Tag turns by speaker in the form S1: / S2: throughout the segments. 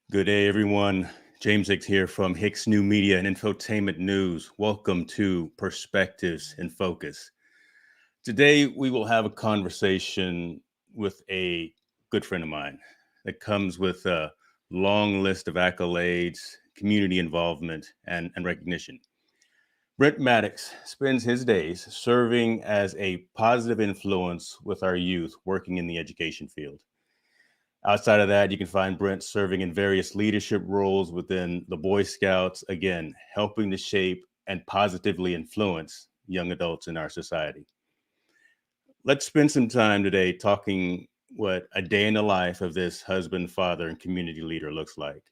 S1: Good day, everyone. James Hicks here from Hicks New Media and Infotainment News. Welcome to Perspectives in Focus. Today, we will have a conversation with a good friend of mine that comes with a long list of accolades, community involvement, and recognition. Brent Mattix spends his days serving as a positive influence with our youth working in the education field. Outside of that, you can find Brent serving in various leadership roles within the Boy Scouts, again, helping to shape and positively influence young adults in our society. Let's spend some time today talking what a day in the life of this husband, father, and community leader looks like.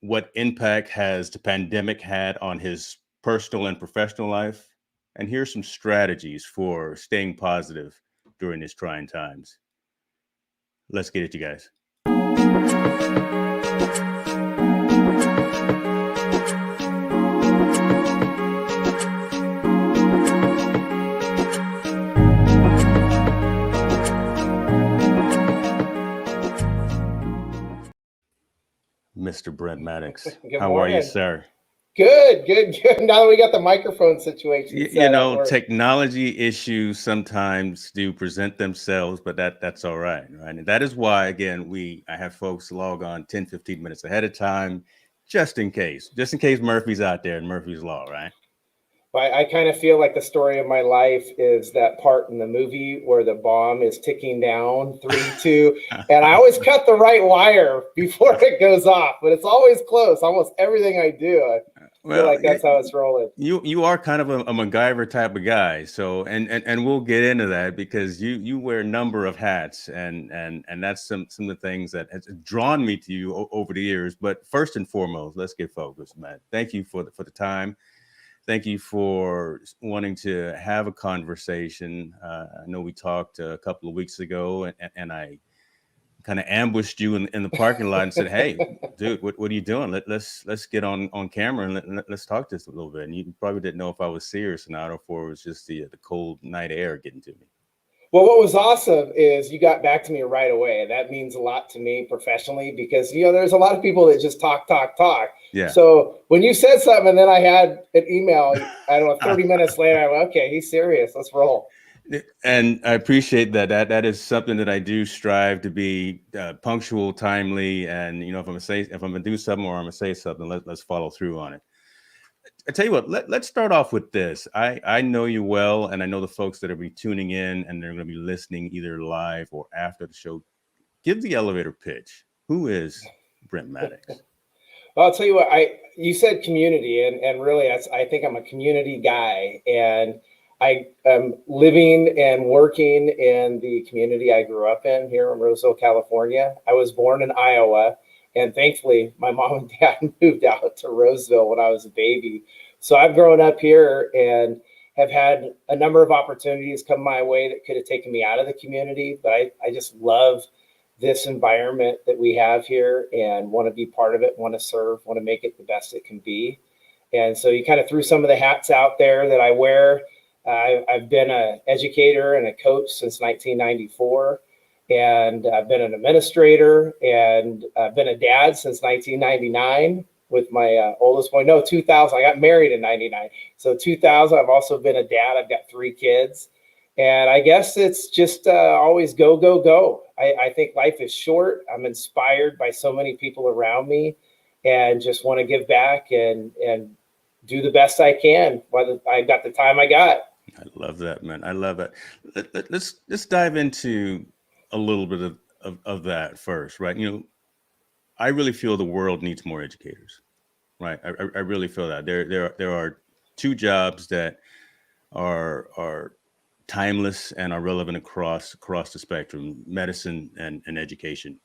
S1: What impact has the pandemic had on his personal and professional life? And here's some strategies for staying positive during these trying times. Let's get it, you guys. Mr. Brent Mattix.
S2: Good
S1: How are you,
S2: morning.
S1: sir?
S2: Good. Now that we got the microphone situation
S1: You
S2: set up,
S1: know,
S2: or
S1: technology issues sometimes do present themselves, but that's all right, right? And that is why, again, I have folks log on 10, 15 minutes ahead of time, just in case Murphy's out there and Murphy's Law, right?
S2: I kind of feel like the story of my life is that part in the movie where the bomb is ticking down, three, two, and I always cut the right wire before it goes off, but it's always close. Almost everything I do, I feel
S1: Well,
S2: like that's how it's rolling.
S1: you are kind of a MacGyver type of guy, so and we'll get into that because you wear a number of hats, and that's some of the things that has drawn me to you over the years. But first and foremost, let's get focused, man. Thank you for the time. Thank you for wanting to have a conversation. I know we talked a couple of weeks ago, and I kind of ambushed you in the parking lot and said, "Hey, dude, what are you doing? Let's get on camera and let's talk this a little bit." And you probably didn't know if I was serious or not, or if it was just the cold night air getting to me.
S2: Well, what was awesome is you got back to me right away. That means a lot to me professionally because there's a lot of people that just talk.
S1: Yeah.
S2: So when you said something, and then I had an email, I don't know, 30 minutes later, I went, okay, he's serious. Let's roll.
S1: And I appreciate that. That is something that I do strive to be punctual, timely, and if I'm gonna do something or I'm gonna say something, let's follow through on it. I tell you what, let's start off with this. I know you well, and I know the folks that are be tuning in and they're going to be listening either live or after the show. Give the elevator pitch. Who is Brent Mattix?
S2: Well, I'll tell you what, you said community, and really, I think I'm a community guy, and I am living and working in the community I grew up in here in Roseville, California. I was born in Iowa, and thankfully, my mom and dad moved out to Roseville when I was a baby. So I've grown up here and have had a number of opportunities come my way that could have taken me out of the community, but I just love this environment that we have here and want to be part of it, want to serve, want to make it the best it can be. And so you kind of threw some of the hats out there that I wear. I've been an educator and a coach since 1994, and I've been an administrator, and I've been a dad since 1999 with my oldest boy. No, 2000. I got married in 99. So 2000, I've also been a dad. I've got 3 kids. And I guess it's just always go. I think life is short. I'm inspired by so many people around me and just want to give back and do the best I can, whether I got the time I got.
S1: I love that, man. I love it. Let's dive into a little bit of that first, right? I really feel the world needs more educators, right? I really feel that there are two jobs that are timeless and are relevant across the spectrum: medicine and education.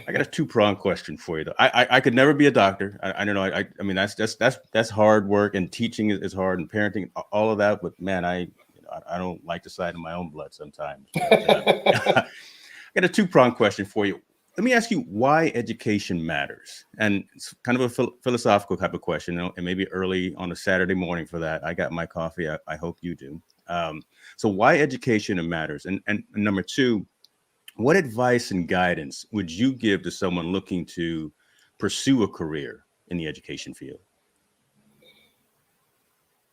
S1: I got a two-pronged question for you, though. I could never be a doctor. I don't know. I mean that's hard work, and teaching is hard, and parenting, all of that. But man, I don't like the sight of my own blood sometimes. But I got a two-pronged question for you. Let me ask you why education matters, and it's kind of a philosophical type of question. And maybe early on a Saturday morning for that. I got my coffee. I hope you do. So why education matters, and number two, what advice and guidance would you give to someone looking to pursue a career in the education field?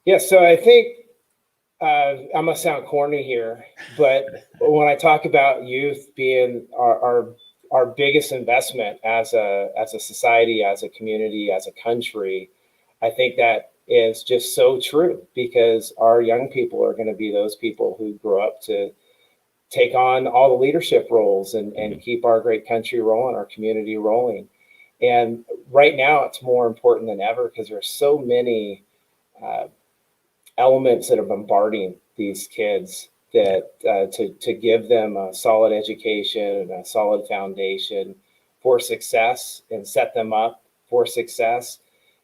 S2: Yeah, so I think I'm gonna sound corny here, but when I talk about youth being our biggest investment as a society, as a community, as a country, I think that is just so true, because our young people are going to be those people who grow up to take on all the leadership roles and keep our great country rolling, our community rolling. And right now, it's more important than ever because there's so many uh, elements that are bombarding these kids that to give them a solid education and a solid foundation for success and set them up for success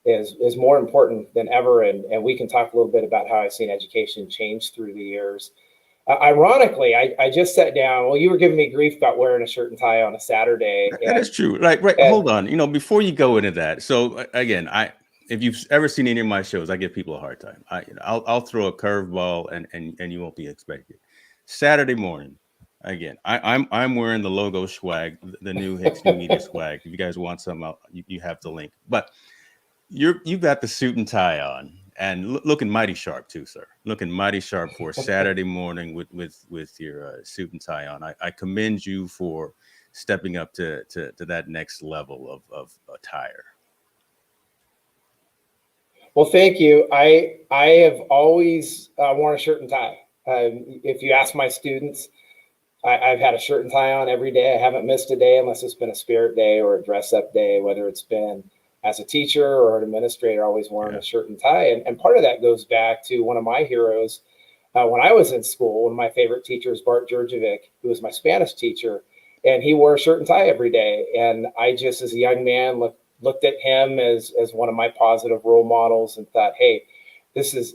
S2: is more important than ever. And we can talk a little bit about how I've seen education change through the years. Ironically, I just sat down. Well, you were giving me grief about wearing a shirt and tie on a Saturday.
S1: That is true. Like, right. Hold on. Before you go into that. So again, if you've ever seen any of my shows, I give people a hard time. I'll throw a curveball and you won't be expected. Saturday morning, again, I'm wearing the logo swag, the new Hicks New Media swag. If you guys want some, you have the link. But you've got the suit and tie on, and looking mighty sharp too, sir. Looking mighty sharp for a Saturday morning with your suit and tie on. I commend you for stepping up to that next level of attire.
S2: Well, thank you. I have always worn a shirt and tie. If you ask my students, I've had a shirt and tie on every day. I haven't missed a day unless it's been a spirit day or a dress up day, whether it's been as a teacher or an administrator, always wearing a shirt and tie. And part of that goes back to one of my heroes. When I was in school, one of my favorite teachers, Bart Djurjevic, who was my Spanish teacher, and he wore a shirt and tie every day. And I just, as a young man, looked at him as one of my positive role models and thought, hey, this is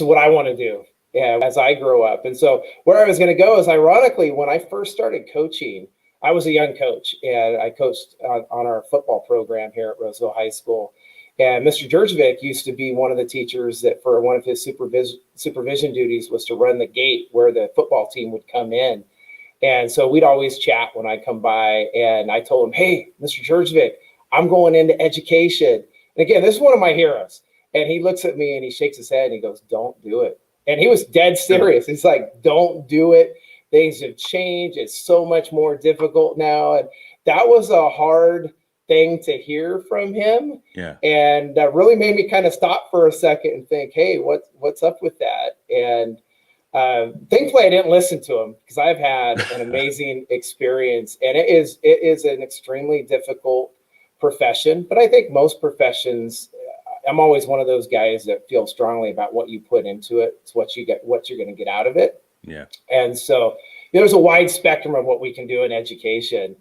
S2: what I want to do as I grow up. And so where I was going to go is, ironically, when I first started coaching, I was a young coach, and I coached on our football program here at Roseville High School. And Mr. Djurjevic used to be one of the teachers that, for one of his supervision duties, was to run the gate where the football team would come in. And so we'd always chat when I come by, and I told him, hey, Mr. Djurjevic, I'm going into education. And again, this is one of my heroes. And he looks at me and he shakes his head and he goes, don't do it. And he was dead serious. He's like, don't do it. Things have changed. It's so much more difficult now. And that was a hard thing to hear from him.
S1: Yeah.
S2: And that really made me kind of stop for a second and think, hey, what's up with that? And thankfully I didn't listen to him, because I've had an amazing experience, and it is an extremely difficult profession. But I think most professions, I'm always one of those guys that feel strongly about what you put into it. It's what you get, what you're going to get out of it.
S1: Yeah.
S2: And so there's a wide spectrum of what we can do in education.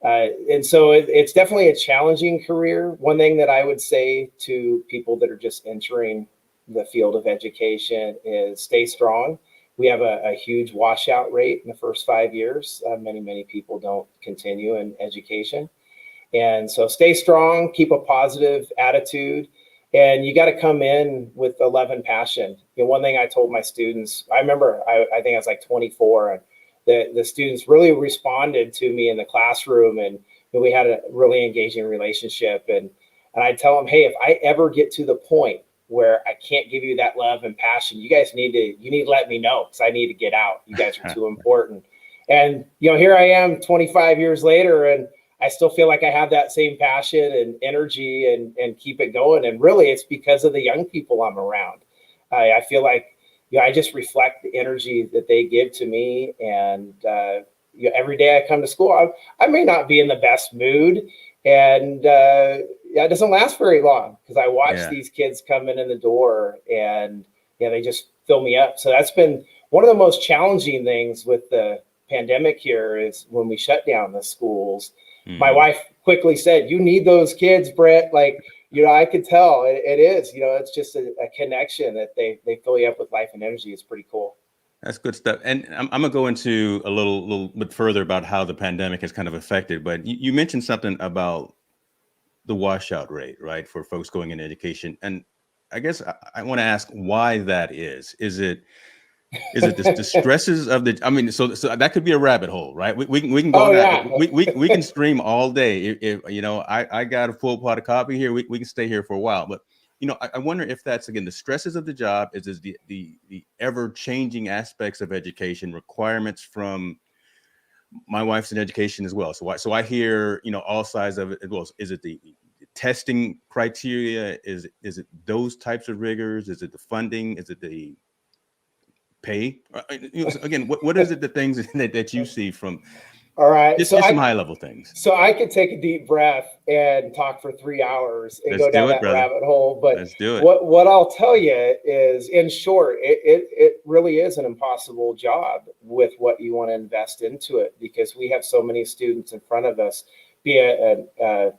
S2: And so it's definitely a challenging career. One thing that I would say to people that are just entering the field of education is stay strong. We have a huge washout rate in the first 5 years. Many people don't continue in education. And so stay strong, keep a positive attitude, and you got to come in with a love and passion. One thing I told my students, I remember, I think I was like 24, and the students really responded to me in the classroom, and we had a really engaging relationship. And I tell them, hey, if I ever get to the point where I can't give you that love and passion, you need to let me know, because I need to get out. You guys are too important. And here I am 25 years later, and I still feel like I have that same passion and energy and keep it going. And really, it's because of the young people I'm around. I feel like I just reflect the energy that they give to me. And every day I come to school, I may not be in the best mood, and it doesn't last very long, because I watch these kids coming in the door, and they just fill me up. So that's been one of the most challenging things with the pandemic here, is when we shut down the schools. My wife quickly said, you need those kids, Brent. Like, I could tell it is, it's just a connection that they fill you up with life and energy. It's pretty cool.
S1: That's good stuff. And I'm going to go into a little bit further about how the pandemic has kind of affected, but you mentioned something about the washout rate, right, for folks going into education. And I guess I want to ask why that is. Is it Is it the stresses of the? I mean, so that could be a rabbit hole, right? We can go
S2: Oh
S1: on
S2: yeah.
S1: that. We can stream all day. If you know, I got a full pot of coffee here. We can stay here for a while. But you know, I wonder if that's again the stresses of the job. Is the ever changing aspects of education, requirements from my wife's in education as well. So I hear, you know, all sides of it as well. Is it the testing criteria? Is it those types of rigors? Is it the funding? Is it the pay? You know, again, what is it the things that you see from
S2: All right.
S1: just some high level things?
S2: So I could take a deep breath and talk for 3 hours and
S1: Let's
S2: go down
S1: do it,
S2: that
S1: brother.
S2: rabbit hole. But
S1: Let's do it.
S2: what I'll tell you is, in short, it really is an impossible job with what you want to invest into it, because we have so many students in front of us, be it an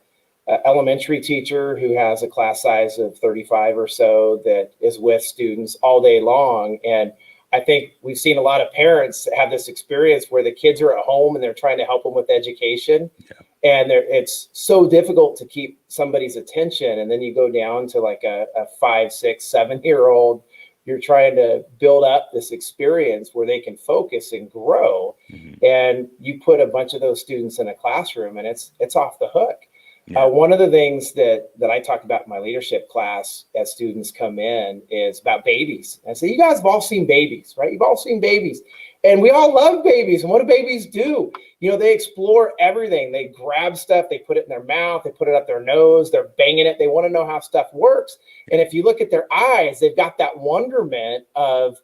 S2: elementary teacher who has a class size of 35 or so that is with students all day long. And I think we've seen a lot of parents have this experience where the kids are at home and they're trying to help them with education. Yeah. And it's so difficult to keep somebody's attention. And then you go down to like a 5, 6, 7-year-old. You're trying to build up this experience where they can focus and grow. Mm-hmm. And you put a bunch of those students in a classroom and it's off the hook. Yeah. One of the things that I talk about in my leadership class as students come in is about babies. I say, you guys have all seen babies, right? You've all seen babies. And we all love babies. And what do babies do? You know, they explore everything. They grab stuff, they put it in their mouth, they put it up their nose, they're banging it. They want to know how stuff works. And if you look at their eyes, they've got that wonderment of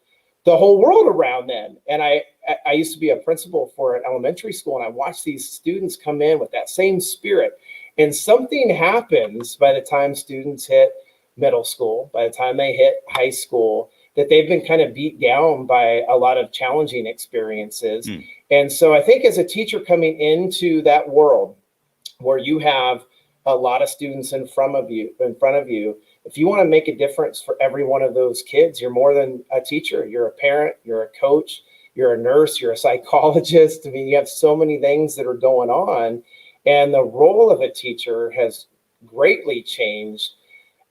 S2: the whole world around them. And I used to be a principal for an elementary school, and I watched these students come in with that same spirit. And something happens by the time students hit middle school, by the time they hit high school, that they've been kind of beat down by a lot of challenging experiences. Mm. And so I think as a teacher coming into that world where you have a lot of students in front of you, if you want to make a difference for every one of those kids, you're more than a teacher. You're a parent, you're a coach, you're a nurse, you're a psychologist. I mean, you have so many things that are going on. And the role of a teacher has greatly changed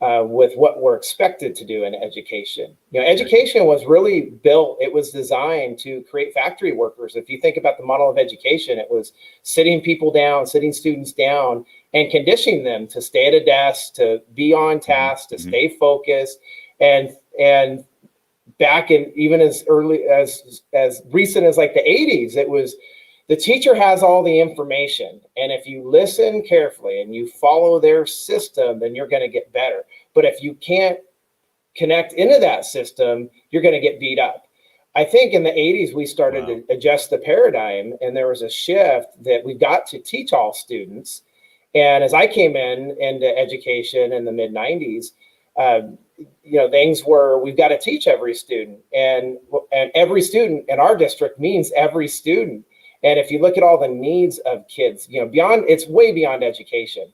S2: with what we're expected to do in education. You know, education was really built, it was designed to create factory workers. If you think about the model of education, it was sitting people down, sitting students down, and conditioning them to stay at a desk, to be on task, to stay focused. And back in even as early as recent as like the 80s, it was the teacher has all the information. And if you listen carefully and you follow their system, then you're going to get better. But if you can't connect into that system, you're going to get beat up. I think in the 80s, we started to adjust the paradigm, and there was a shift that we got to teach all students. And as I came into education in the mid 90s, you know, things were, we've got to teach every student, and every student in our district means every student. And if you look at all the needs of kids, you know, it's way beyond education.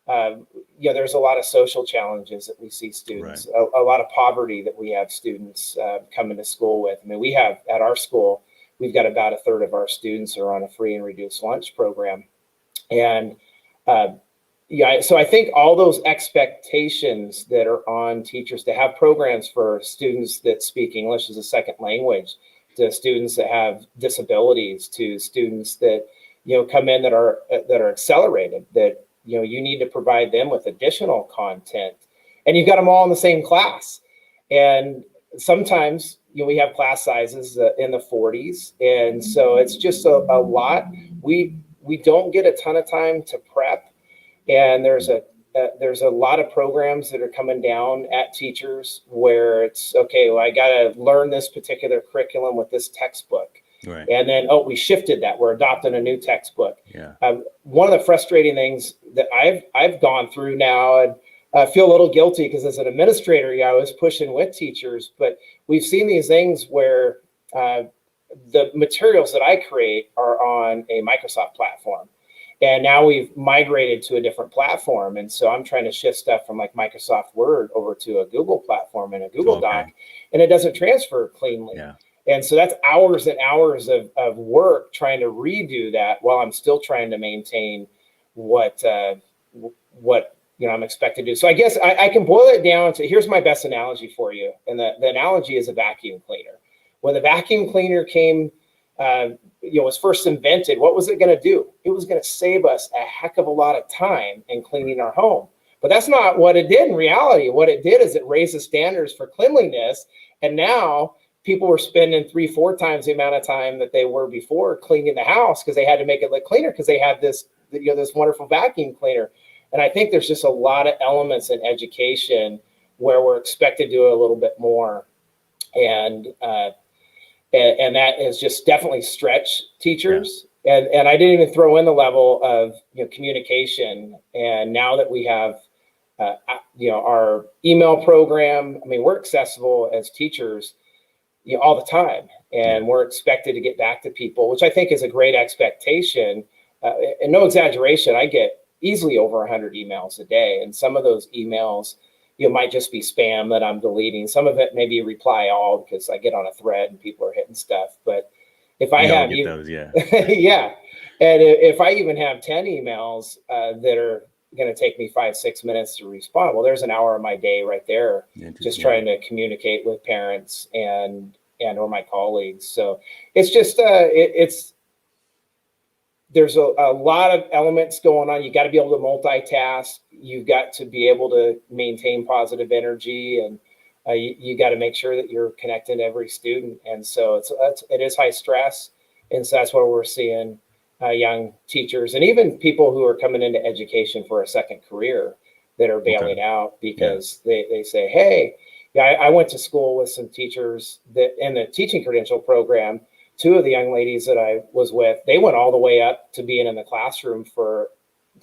S2: You know, there's a lot of social challenges that we see students, right. a lot of poverty that we have students coming to school with. I mean, we have at our school, we've got about a third of our students are on a free and reduced lunch program. And so I think all those expectations that are on teachers to have programs for students that speak English as a second language, to students that have disabilities, to students that, you know, come in that are accelerated, that, you know, you need to provide them with additional content, and you've got them all in the same class. And sometimes, you know, we have class sizes in the 40s. And so it's just a lot. We don't get a ton of time to prep. And there's a lot of programs that are coming down at teachers where it's, okay, well, I got to learn this particular curriculum with this textbook. Right. And then, we shifted that. We're adopting a new textbook. Yeah. One of the frustrating things that I've gone through now, and I feel a little guilty because as an administrator, I was pushing with teachers, but we've seen these things where the materials that I create are on a Microsoft platform. And now we've migrated to a different platform. And so I'm trying to shift stuff from like Microsoft Word over to a Google platform and a Google Doc, and it doesn't transfer cleanly. Yeah. And so that's hours and hours of work trying to redo that while I'm still trying to maintain what you know I'm expected to do. So I guess I can boil it down to, here's my best analogy for you. And the analogy is a vacuum cleaner. When the vacuum cleaner came, was first invented, what was it going to do? It was going to save us a heck of a lot of time in cleaning our home. But that's not what it did in reality. What it did is it raised the standards for cleanliness. And now people were spending 3-4 times the amount of time that they were before cleaning the house because they had to make it look cleaner because they had this, this wonderful vacuum cleaner. And I think there's just a lot of elements in education where we're expected to do a little bit more. And that has just definitely stretched teachers. Yeah. And I didn't even throw in the level of communication. And now that we have our email program, I mean, we're accessible as teachers all the time, and we're expected to get back to people, which I think is a great expectation. And no exaggeration, I get easily over 100 emails a day, and some of those emails might just be spam that I'm deleting. Some of it may be reply all because I get on a thread and people are hitting stuff. But if I have
S1: those, yeah,
S2: and if I even have 10 emails that are going to take me 5-6 minutes to respond, well, there's an hour of my day right there just trying to communicate with parents and or my colleagues. So it's just there's a lot of elements going on. You got to be able to multitask. You've got to be able to maintain positive energy, and you got to make sure that you're connecting to every student. And so it is high stress, and so that's where we're seeing young teachers and even people who are coming into education for a second career that are bailing out because they say, hey, I went to school with some teachers that in the teaching credential program. 2 of the young ladies that I was with, they went all the way up to being in the classroom for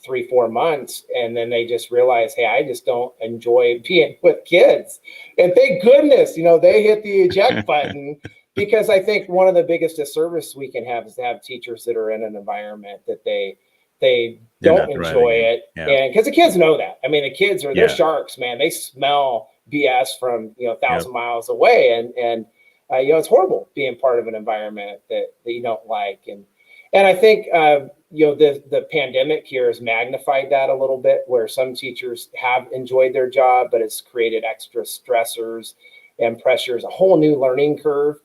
S2: 3-4 months. And then they just realized, hey, I just don't enjoy being with kids. And thank goodness, they hit the eject button. Because I think one of the biggest disservice we can have is to have teachers that are in an environment that they don't enjoy it. And because the kids know that. I mean, the kids they're sharks, man. They smell BS from 1,000 miles away, and it's horrible being part of an environment that you don't like. And I think the pandemic here has magnified that a little bit, where some teachers have enjoyed their job, but it's created extra stressors and pressures, a whole new learning curve.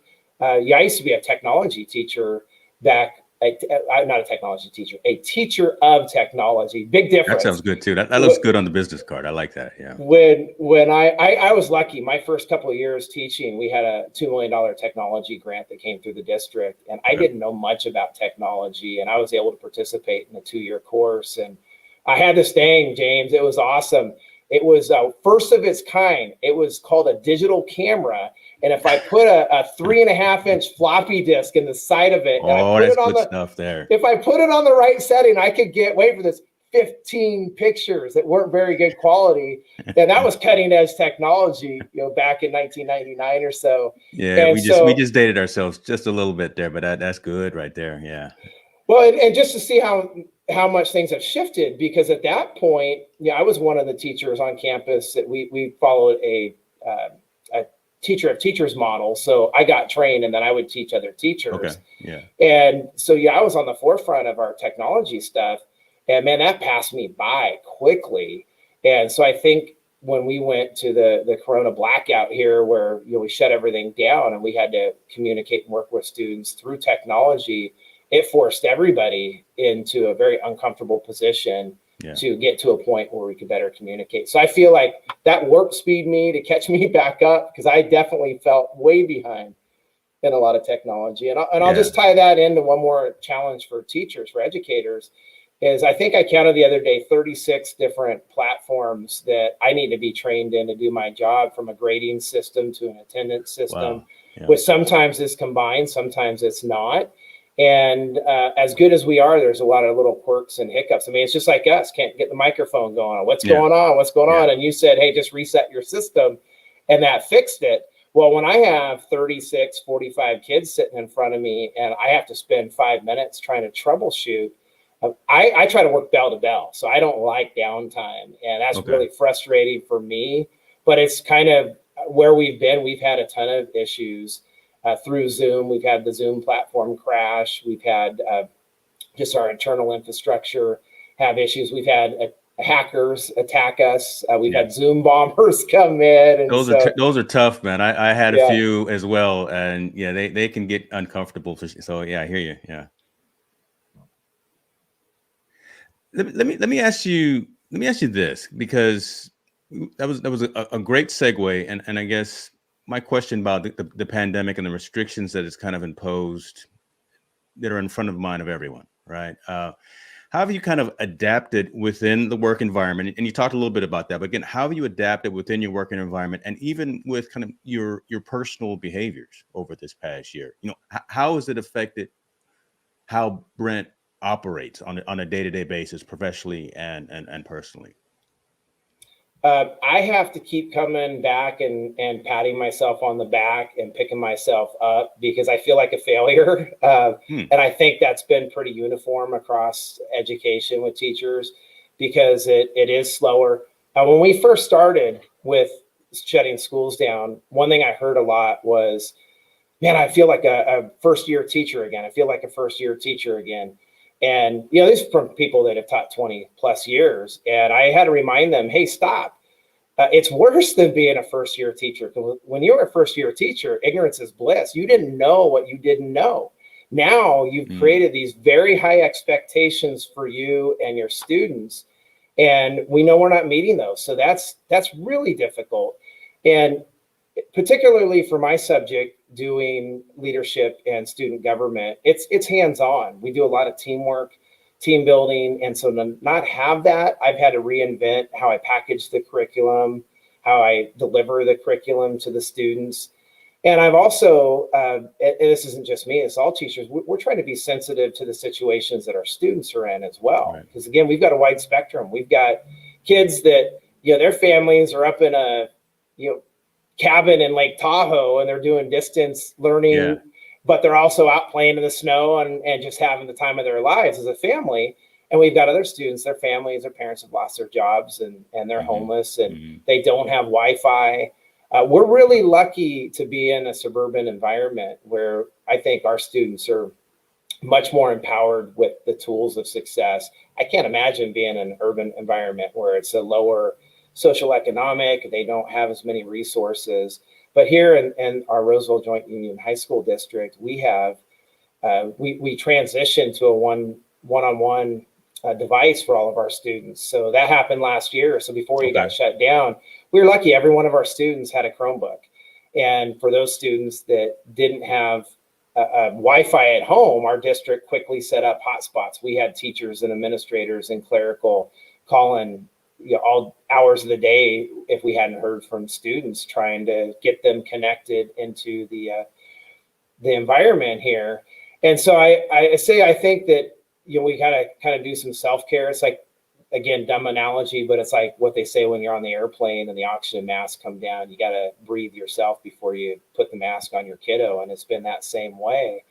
S2: I used to be a technology teacher back. Not a technology teacher, a teacher of technology. Big difference.
S1: That sounds good too. That looks good on the business card. I like that. Yeah.
S2: When I was lucky, my first couple of years teaching, we had a $2 million technology grant that came through the district, and I didn't know much about technology, and I was able to participate in a 2-year course. And I had this thing, James. It was awesome. It was first of its kind. It was called a digital camera. And if I put a 3.5-inch floppy disk in the side of it, and I put it on
S1: stuff there.
S2: If I put it on the right setting, I could get, wait for this, 15 pictures that weren't very good quality. And that was cutting edge technology, back in 1999 or so.
S1: Yeah, and we just dated ourselves just a little bit there, but that's good right there. Yeah.
S2: Well, and just to see how much things have shifted, because at that point, I was one of the teachers on campus that we followed a teacher of teachers model. So I got trained and then I would teach other teachers.
S1: Okay. Yeah.
S2: And so, I was on the forefront of our technology stuff, and man, that passed me by quickly. And so I think when we went to the Corona blackout here, where, we shut everything down and we had to communicate and work with students through technology, it forced everybody into a very uncomfortable position to get to a point where we could better communicate. So I feel like that warp speed me to catch me back up, because I definitely felt way behind in a lot of technology. And I'll just tie that into one more challenge for teachers, for educators, is I think I counted the other day 36 different platforms that I need to be trained in to do my job, from a grading system to an attendance system, which sometimes is combined, sometimes it's not. And as good as we are, there's a lot of little quirks and hiccups. I mean, it's just like us, can't get the microphone going. What's going on? And you said, hey, just reset your system, and that fixed it. Well, when I have 36, 45 kids sitting in front of me and I have to spend 5 minutes trying to troubleshoot, I try to work bell to bell. So I don't like downtime. And that's really frustrating for me. But it's kind of where we've been. We've had a ton of issues through Zoom. We've had the Zoom platform crash. We've had just our internal infrastructure have issues. We've had hackers attack us. We've had Zoom bombers come in, and
S1: those are tough, man. I had a
S2: Yeah.
S1: few as well, and yeah, they can get uncomfortable. So yeah, I hear you. Yeah. Let me ask you this, because that was a great segue, and I guess my question about the pandemic and the restrictions that it's kind of imposed that are in front of mind of everyone, right? How have you kind of adapted within the work environment? And you talked a little bit about that, but again, how have you adapted within your working environment, and even with kind of your personal behaviors over this past year? You know, how has it affected how Brent operates on a day-to-day basis, professionally and personally?
S2: I have to keep coming back and patting myself on the back and picking myself up because I feel like a failure. And I think that's been pretty uniform across education with teachers because it is slower. When we first started with shutting schools down, one thing I heard a lot was, man, I feel like a first year teacher again. I feel like a first year teacher again. And, you know, this is from people that have taught 20 plus years. And I had to remind them, hey, stop. It's worse than being a first year teacher. When you're a first year teacher, ignorance is bliss. You didn't know what you didn't know. Now you've created these very high expectations for you and your students. And we know we're not meeting those. So that's really difficult. And particularly for my subject, doing leadership and student government, it's hands-on. We do a lot of teamwork, team building, and so to not have that, I've had to reinvent how I package the curriculum, how I deliver the curriculum to the students. And I've also, and this isn't just me, it's all teachers, we're trying to be sensitive to the situations that our students are in as well. Because again, we've got a wide spectrum. We've got kids that, you know, their families are up in a, you know, cabin in Lake Tahoe and they're doing distance learning, but they're also out playing in the snow and just having the time of their lives as a family. And we've got other students, their families, their parents have lost their jobs and they're homeless and they don't have Wi-Fi. We're really lucky to be in a suburban environment where I think our students are much more empowered with the tools of success. I can't imagine being in an urban environment where it's a lower social economic, they don't have as many resources. But here in our Roseville Joint Union High School District, we have, we transitioned to a one-on-one device for all of our students. So that happened last year. So before we got shut down, we were lucky. Every one of our students had a Chromebook. And for those students that didn't have Wi-Fi at home, our district quickly set up hotspots. We had teachers and administrators and clerical calling, you know, all hours of the day if we hadn't heard from students, trying to get them connected into the environment here. And so I think that, you know, we gotta kind of do some self-care. It's like, again, dumb analogy, but it's like what they say when you're on the airplane and the oxygen mask come down, you got to breathe yourself before you put the mask on your kiddo. And it's been that same way.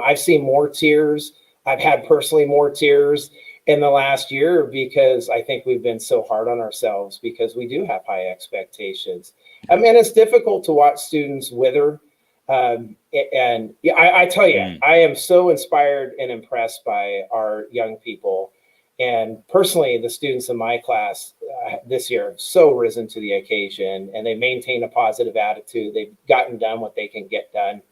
S2: I've seen more tears. I've had personally more tears in the last year because I think we've been so hard on ourselves because we do have high expectations. I mean, it's difficult to watch students wither. And yeah, I tell you, I am so inspired and impressed by our young people. And personally, the students in my class this year have so risen to the occasion and they maintain a positive attitude. They've gotten done what they can get done.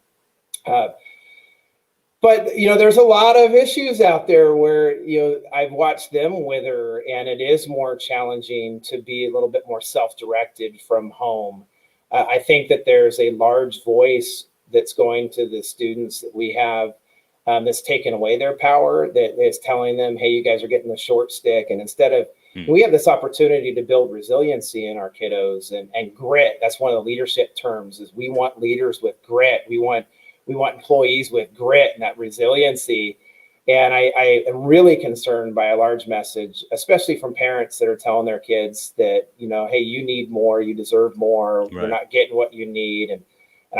S2: But, you know, there's a lot of issues out there where, you know, I've watched them wither, and it is more challenging to be a little bit more self-directed from home. I think that there's a large voice that's going to the students that we have that's taken away their power, that is telling them, hey, you guys are getting the short stick. And instead of, we have this opportunity to build resiliency in our kiddos and grit. That's one of the leadership terms is we want leaders with grit. We want employees with grit and that resiliency. And I am really concerned by a large message, especially from parents that are telling their kids that, you know, hey, you need more, you deserve more, you're not getting what you need. And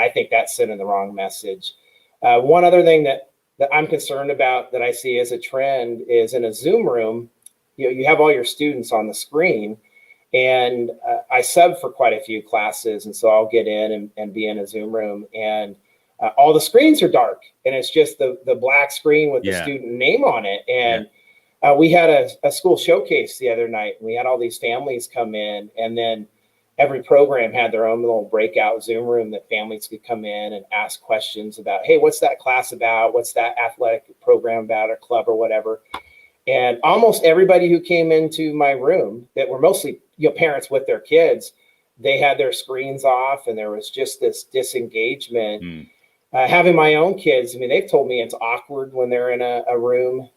S2: I think that's sending the wrong message. One other thing that I'm concerned about that I see as a trend is in a Zoom room, you know, you have all your students on the screen. And I sub for quite a few classes. And so I'll get in and be in a Zoom room and all the screens are dark and it's just the black screen with the student name on it. And We had a school showcase the other night. We had all these families come in, and then every program had their own little breakout Zoom room that families could come in and ask questions about, hey, what's that class about? What's that athletic program about, or club or whatever? And almost everybody who came into my room, that were mostly parents with their kids, they had their screens off, and there was just this disengagement. Having my own kids, I mean, they've told me it's awkward when they're in a room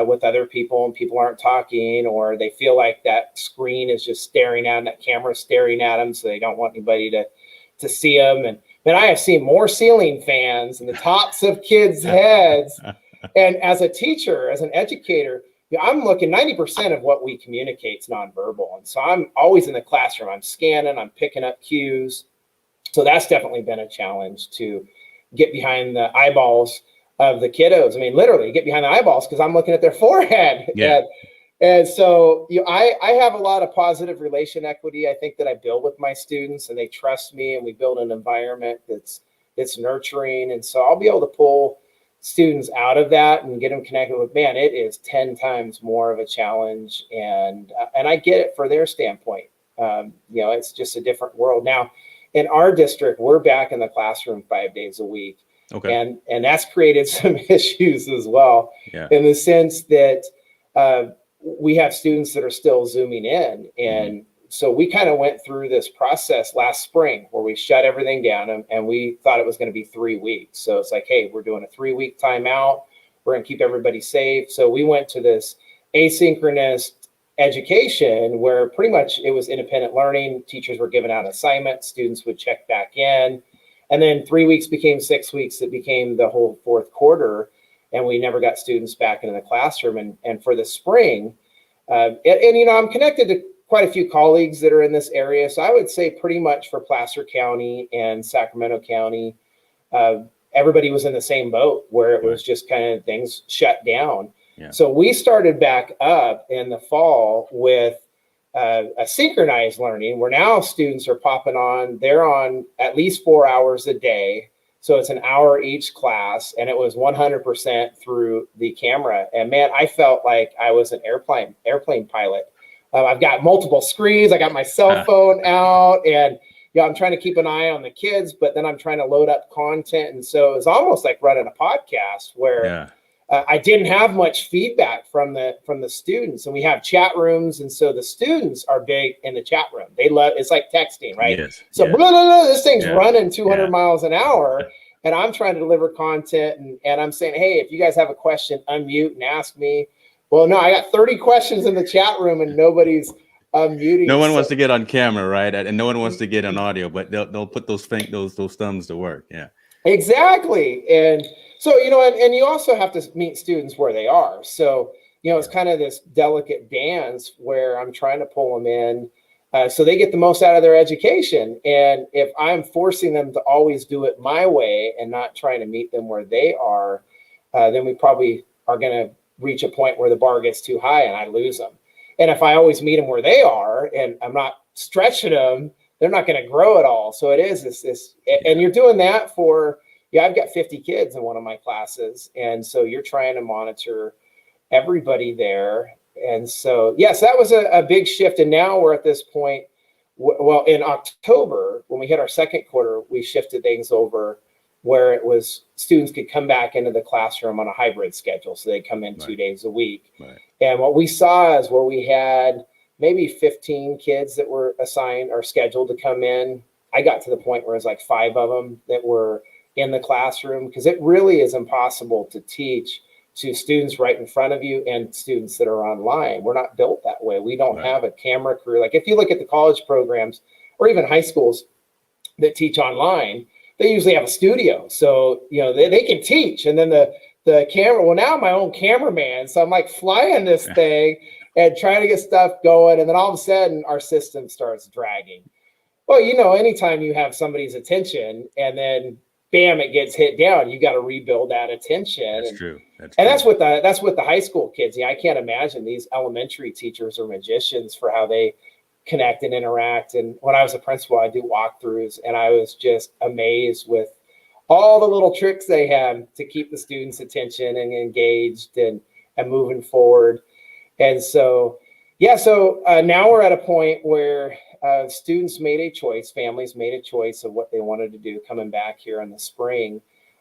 S2: with other people and people aren't talking, or they feel like that screen is just staring at them, that camera is staring at them, so they don't want anybody to see them. And I have seen more ceiling fans in the tops of kids' heads. And as a teacher, as an educator, I'm looking, 90% of what we communicate is nonverbal. And so I'm always in the classroom. I'm scanning, I'm picking up cues. So that's definitely been a challenge, to get behind the eyeballs of the kiddos. I mean, literally get behind the eyeballs, because I'm looking at their forehead.
S1: Yeah.
S2: And so I have a lot of positive relation equity, I think, that I build with my students, and they trust me, and we build an environment that's nurturing. And so I'll be able to pull students out of that and get them connected with, man, it is 10 times more of a challenge. And I get it for their standpoint. It's just a different world. Now, in our district, we're back in the classroom 5 days a week.
S1: Okay.
S2: And that's created some issues as well, in the sense that we have students that are still Zooming in. And so we kind of went through this process last spring where we shut everything down, and we thought it was going to be 3 weeks. So it's like, hey, we're doing a 3-week timeout. We're going to keep everybody safe. So we went to this asynchronous education where pretty much it was independent learning. Teachers were giving out assignments. Students would check back in. And then 3 weeks became 6 weeks. It became the whole fourth quarter. And we never got students back into the classroom. And for the spring, I'm connected to quite a few colleagues that are in this area. So I would say pretty much for Placer County and Sacramento County, everybody was in the same boat where it was just kind of things shut down.
S1: Yeah.
S2: So we started back up in the fall with a synchronized learning, where now students are popping on. They're on at least 4 hours a day. So it's an hour each class, and it was 100% through the camera. And man, I felt like I was an airplane pilot. I've got multiple screens. I got my cell phone out, and I'm trying to keep an eye on the kids, but then I'm trying to load up content. And so it was almost like running a podcast where I didn't have much feedback from the students. And we have chat rooms, and so the students are big in the chat room. They love, it's like texting, right?
S1: Yes.
S2: So
S1: yes.
S2: Blah, blah, blah, this thing's running 200 miles an hour, and I'm trying to deliver content, and I'm saying, hey, if you guys have a question, unmute and ask me. Well, no, I got 30 questions in the chat room, and nobody's unmuting.
S1: No one wants to get on camera, right? And no one wants to get on audio, but they'll put those thumbs to work. Yeah.
S2: Exactly. And so, and you also have to meet students where they are. So, it's kind of this delicate dance where I'm trying to pull them in so they get the most out of their education. And if I'm forcing them to always do it my way and not trying to meet them where they are, then we probably are going to reach a point where the bar gets too high and I lose them. And if I always meet them where they are and I'm not stretching them, they're not going to grow at all. So it is this, and you're doing that for, I've got 50 kids in one of my classes. And so you're trying to monitor everybody there. And so, yes, that was a big shift. And now we're at this point, well, in October, when we hit our second quarter, we shifted things over where it was students could come back into the classroom on a hybrid schedule. So they come in 2 days a week.
S1: Right.
S2: And what we saw is where we had maybe 15 kids that were assigned or scheduled to come in. I got to the point where it was like 5 of them that were in the classroom, because it really is impossible to teach to students right in front of you and students that are online. We're not built that way. We don't have a camera crew. Like if you look at the college programs or even high schools that teach online, they usually have a studio. So, they can teach. And then the camera, well, now I'm my own cameraman. So I'm like flying this thing and trying to get stuff going. And then all of a sudden our system starts dragging. Well, anytime you have somebody's attention and then bam, it gets hit down, you got to rebuild that attention.
S1: That's true.
S2: That's with the high school kids. I can't imagine these elementary teachers are magicians for how they connect and interact. And when I was a principal, I do walkthroughs, and I was just amazed with all the little tricks they have to keep the students' attention and engaged and moving forward. And so, now we're at a point where students made a choice, families made a choice of what they wanted to do coming back here in the spring.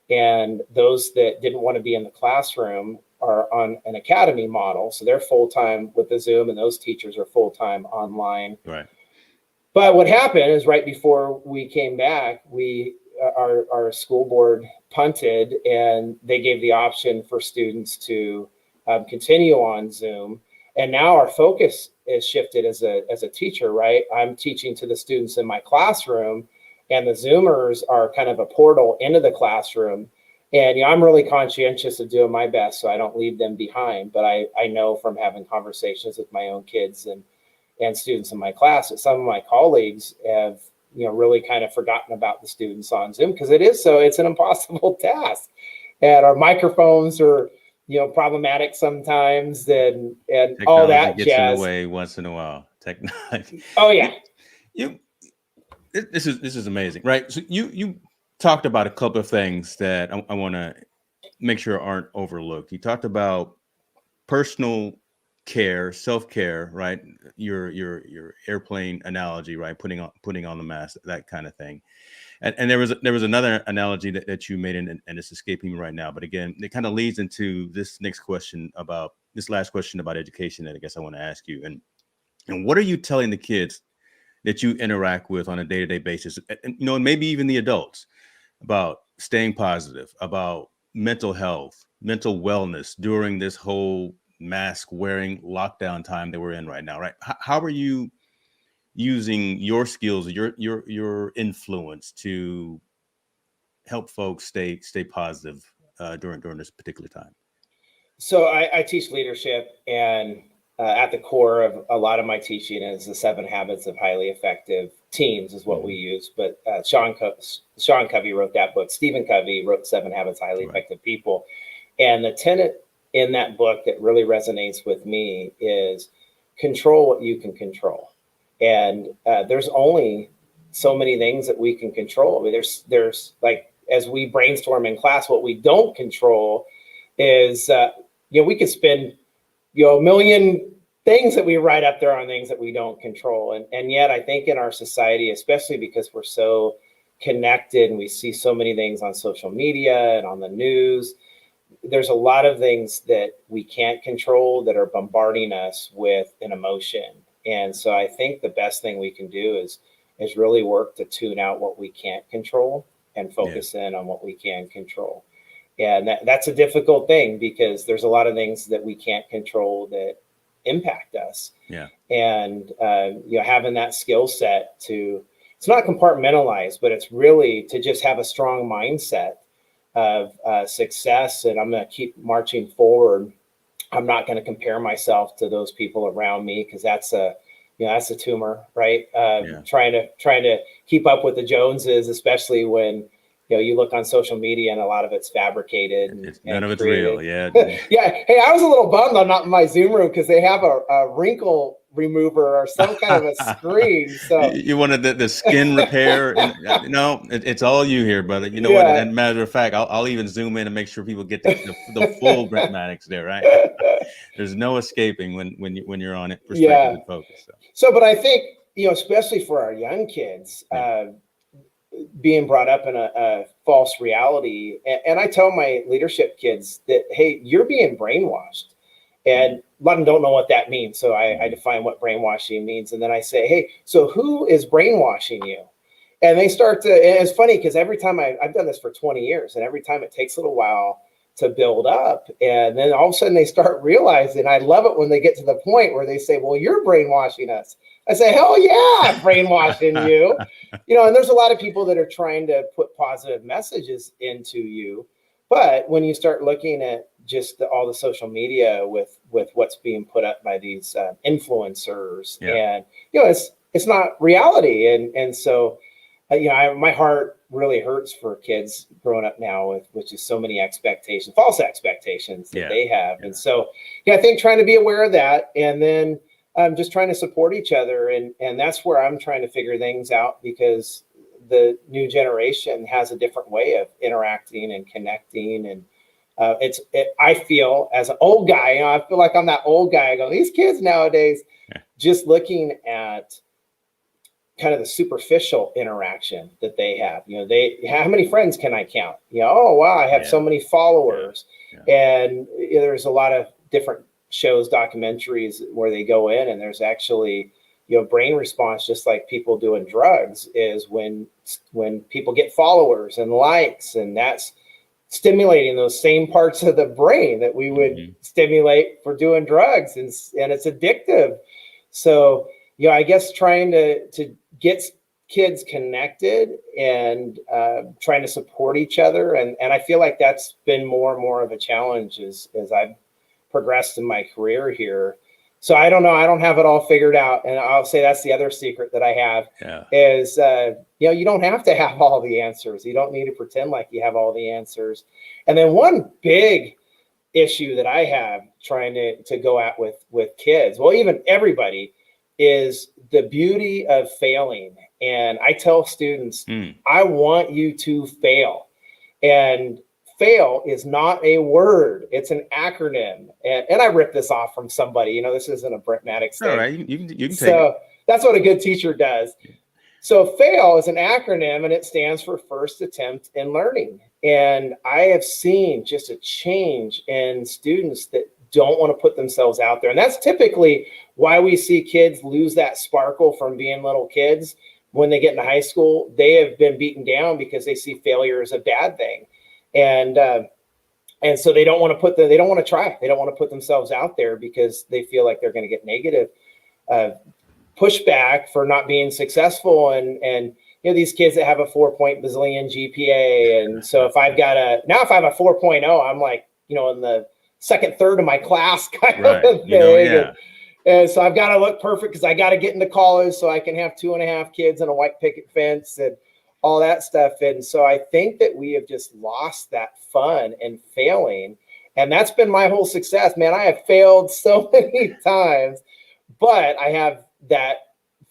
S2: And those that didn't want to be in the classroom are on an academy model. So they're full-time with the Zoom, and those teachers are full-time online.
S1: Right.
S2: But what happened is right before we came back, our school board punted, and they gave the option for students to continue on Zoom. And now our focus is shifted as a teacher, right? I'm teaching to the students in my classroom, and the Zoomers are kind of a portal into the classroom. And I'm really conscientious of doing my best so I don't leave them behind. But I know from having conversations with my own kids and students in my class that some of my colleagues have really kind of forgotten about the students on Zoom, because it's an impossible task. And our microphones are problematic sometimes, and
S1: Technology
S2: all that
S1: gets
S2: jazz.
S1: in the way once in a while. Technology.
S2: Oh yeah.
S1: This is amazing, right? So you talked about a couple of things that I want to make sure aren't overlooked. You talked about personal care, self-care, right? Your airplane analogy, right? Putting on the mask, that kind of thing. And there was another analogy that you made, and it's escaping me right now. But again, it kind of leads into this last question about education that I guess I want to ask you. And what are you telling the kids that you interact with on a day-to-day basis, and maybe even the adults, about staying positive, about mental health, mental wellness during this whole mask wearing lockdown time that we're in right now, right? How are you using your skills, your influence to help folks stay positive during this particular time?
S2: So I teach leadership, and at the core of a lot of my teaching is the 7 habits of highly effective teams is what we use. But Sean Covey wrote that book. Stephen Covey wrote 7 Habits of Highly Effective People. And the tenet in that book that really resonates with me is control what you can control. And there's only so many things that we can control. I mean, there's like, as we brainstorm in class, what we don't control is, we could spend, a million things that we write up there on things that we don't control. And yet I think in our society, especially because we're so connected and we see so many things on social media and on the news, there's a lot of things that we can't control that are bombarding us with an emotion. And so I think the best thing we can do is really work to tune out what we can't control and focus in on what we can control. And that's a difficult thing, because there's a lot of things that we can't control that impact us.
S1: Yeah.
S2: And, having that skill set it's not compartmentalized, but it's really to just have a strong mindset of success. And I'm going to keep marching forward. I'm not going to compare myself to those people around me, because that's a tumor, right? Trying to keep up with the Joneses, especially when you look on social media and a lot of it's fabricated.
S1: None of it's real. Yeah.
S2: Yeah. Hey, I was a little bummed I'm not in my Zoom room, because they have a wrinkle remover or some kind of a screen. So
S1: you wanted the skin repair, and no, it's all you here, brother. You know what? As a matter of fact, I'll even zoom in and make sure people get the full Brent Mattix there, right? There's no escaping when you're on it. Perspective and focus.
S2: So, but I think especially for our young kids. Being brought up in a false reality. And I tell my leadership kids that, hey, you're being brainwashed. And a lot of them don't know what that means. So I define what brainwashing means. And then I say, hey, so who is brainwashing you? And they start to, and it's funny because every time I've done this for 20 years, and every time it takes a little while to build up. And then all of a sudden they start realizing, I love it when they get to the point where they say, well, you're brainwashing us. I say, hell yeah, I'm brainwashing you. And there's a lot of people that are trying to put positive messages into you. But when you start looking at just all the social media with what's being put up by these influencers, and, it's not reality. And so, my heart really hurts for kids growing up now with just so many expectations, false expectations that they have. And so, I think trying to be aware of that, and then just trying to support each other. And that's where I'm trying to figure things out, because the new generation has a different way of interacting and connecting. And I feel as an old guy, I feel like I'm that old guy. I go, these kids nowadays, just looking at kind of the superficial interaction that they have. How many friends can I count? Oh wow, I have so many followers. And there's a lot of different shows, documentaries where they go in, and there's actually brain response, just like people doing drugs, is when people get followers and likes, and that's stimulating those same parts of the brain that we would stimulate for doing drugs, and it's addictive. So I guess trying to get kids connected and trying to support each other, and I feel like that's been more and more of a challenge as I've progressed in my career here. So I don't know, I don't have it all figured out, and I'll say that's the other secret that I have is you don't have to have all the answers. You don't need to pretend like you have all the answers. And then one big issue that I have trying to go at with kids, well, even everybody, is the beauty of failing. And I tell students, I want you to fail. And fail is not a word, it's an acronym. And I ripped this off from somebody. This isn't a Brent Mattix thing.
S1: All right, you can take it.
S2: So that's what a good teacher does. So fail is an acronym, and it stands for first attempt in learning. And I have seen just a change in students that don't want to put themselves out there. And that's typically why we see kids lose that sparkle from being little kids. When they get into high school, they have been beaten down because they see failure as a bad thing. And so they don't want to they don't want to try. They don't want to put themselves out there because they feel like they're going to get negative pushback for not being successful. And these kids that have a 4 bazillion GPA. And so if I have a 4.0, I'm like, in the second third of my class kind of thing. And so I've got to look perfect because I got to get into college so I can have 2.5 kids and a white picket fence and all that stuff. And so I think that we have just lost that fun and failing. And that's been my whole success, man. I have failed so many times, but I have that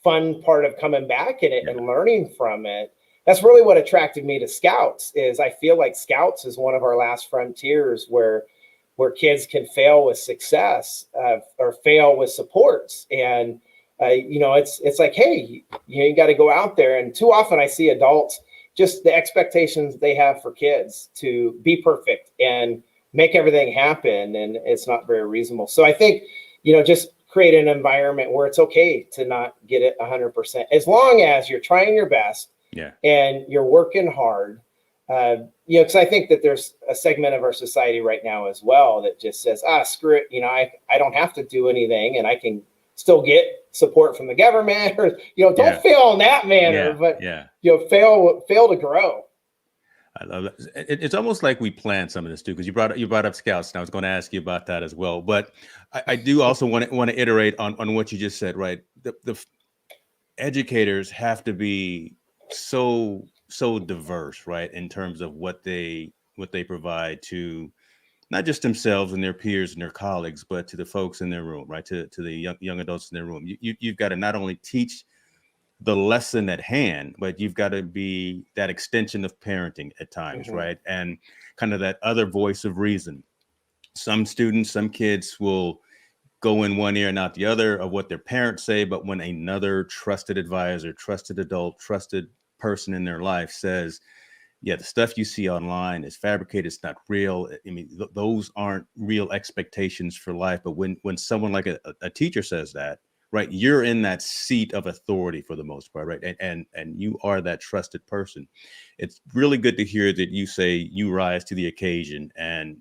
S2: fun part of coming back in it and learning from it. That's really what attracted me to Scouts. Is I feel like Scouts is one of our last frontiers where kids can fail with success or fail with supports. And, it's like, hey, you got to go out there. And too often I see adults, just the expectations they have for kids to be perfect and make everything happen. And it's not very reasonable. So I think, just create an environment where it's okay to not get it 100%, as long as you're trying your best and you're working hard. Because I think that there's a segment of our society right now as well that just says, screw it. I don't have to do anything, and I can still get support from the government, or, don't fail in that manner, but fail to grow.
S1: I love that. It's almost like we planned some of this too, because you brought up Scouts, and I was going to ask you about that as well. But I do also want to iterate on what you just said, right? The educators have to be so diverse, right, in terms of what they provide to not just themselves and their peers and their colleagues, but to the folks in their room, right, to the young adults in their room. You've got to not only teach the lesson at hand, but you've got to be that extension of parenting at times, right, and kind of that other voice of reason. Some students, some kids will go in one ear and out the other of what their parents say, but when another trusted advisor, trusted adult, trusted person in their life says, the stuff you see online is fabricated, it's not real. I mean, those aren't real expectations for life. But when someone like a teacher says that, right, you're in that seat of authority for the most part, right? And you are that trusted person. It's really good to hear that you say you rise to the occasion, and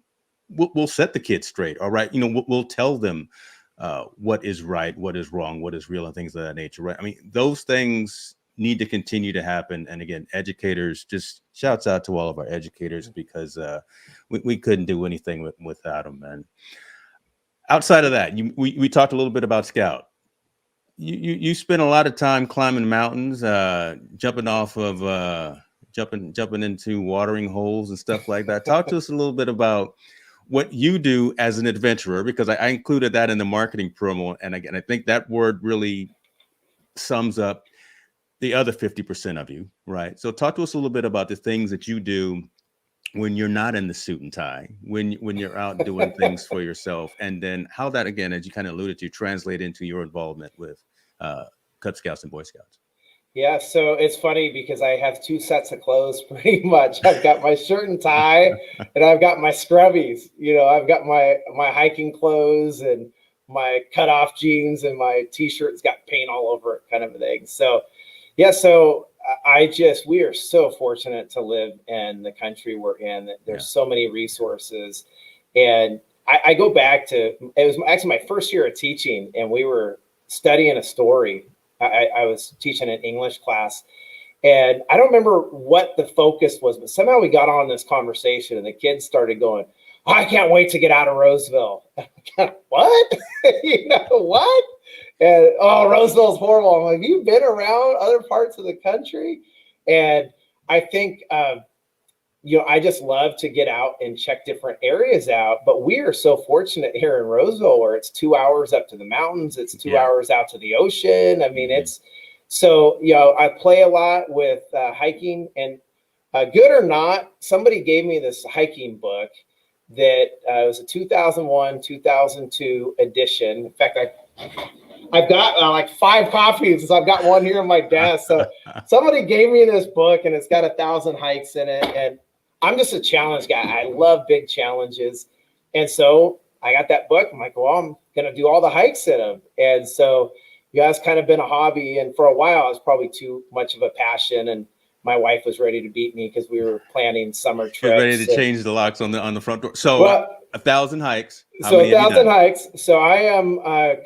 S1: we'll set the kids straight. All right. We'll tell them what is right, what is wrong, what is real, and things of that nature, right? I mean, those things need to continue to happen. And again, educators, just shouts out to all of our educators, because we couldn't do anything without them. And outside of that, we talked a little bit about Scout. You spend a lot of time climbing mountains, jumping off of jumping into watering holes and stuff like that. Talk to us a little bit about what you do as an adventurer, because I included that in the marketing promo. And again, I think that word really sums up the other 50% of you, right? So talk to us a little bit about the things that you do when you're not in the suit and tie, when you're out doing things for yourself, and then how that, again, as you kind of alluded to, translate into your involvement with uh, Cub Scouts and Boy Scouts.
S2: Yeah, so it's funny because I have two sets of clothes pretty much. I've got my shirt and tie and I've got my scrubbies. I've got my hiking clothes and my cutoff jeans, and my t-shirt's got paint all over it, kind of a thing. So yeah, so we are so fortunate to live in the country we're in. That there's so many resources. And I go back to, it was actually my first year of teaching, and we were studying a story. I was teaching an English class, and I don't remember what the focus was, but somehow we got on this conversation, and the kids started going, I can't wait to get out of Roseville. What? What? And, oh, Roseville's horrible. I'm like, have you been around other parts of the country? And I think, I just love to get out and check different areas out. But we are so fortunate here in Roseville, where it's 2 hours up to the mountains. It's 2 hours out to the ocean. I mean, it's so, I play a lot with hiking, and good or not, somebody gave me this hiking book that was a 2001, 2002 edition. In fact, I've got like 5 copies. So I've got one here on my desk. So somebody gave me this book, and it's got 1,000 hikes in it. And I'm just a challenge guy. I love big challenges. And so I got that book. I'm like, well, I'm going to do all the hikes in them. And so, it's kind of been a hobby. And for a while, it was probably too much of a passion. And my wife was ready to beat me because we were planning summer trips.
S1: She's ready to change the locks on the front door. So 1,000 hikes.
S2: So 1,000 hikes. So I am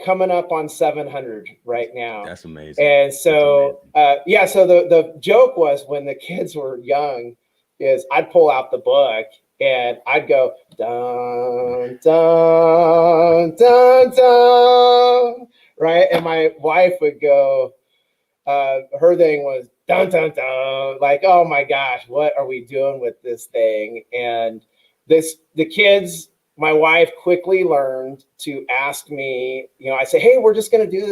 S2: coming up on 700 right now.
S1: That's amazing.
S2: And so, so the joke was, when the kids were young, is I'd pull out the book and I'd go, dun, dun, dun, dun, right? And my wife would go, her thing was dun, dun, dun, like, oh my gosh, what are we doing with this thing? And the kids, my wife quickly learned to ask me, I say, hey, we're just going to do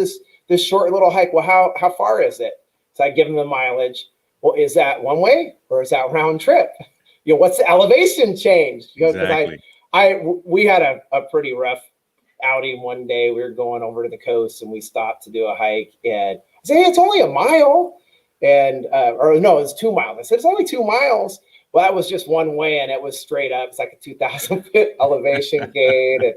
S2: this short little hike. Well, how far is it? So I give them the mileage. Well, is that one way or is that round trip? What's the elevation change?
S1: Exactly.
S2: We had a pretty rough outing one day. We were going over to the coast, and we stopped to do a hike, and I said, hey, it's only a mile. And, or no, it's 2 miles. I said, it's only 2 miles. Well, that was just one way, and it was straight up. It's like a 2,000-foot elevation gate. And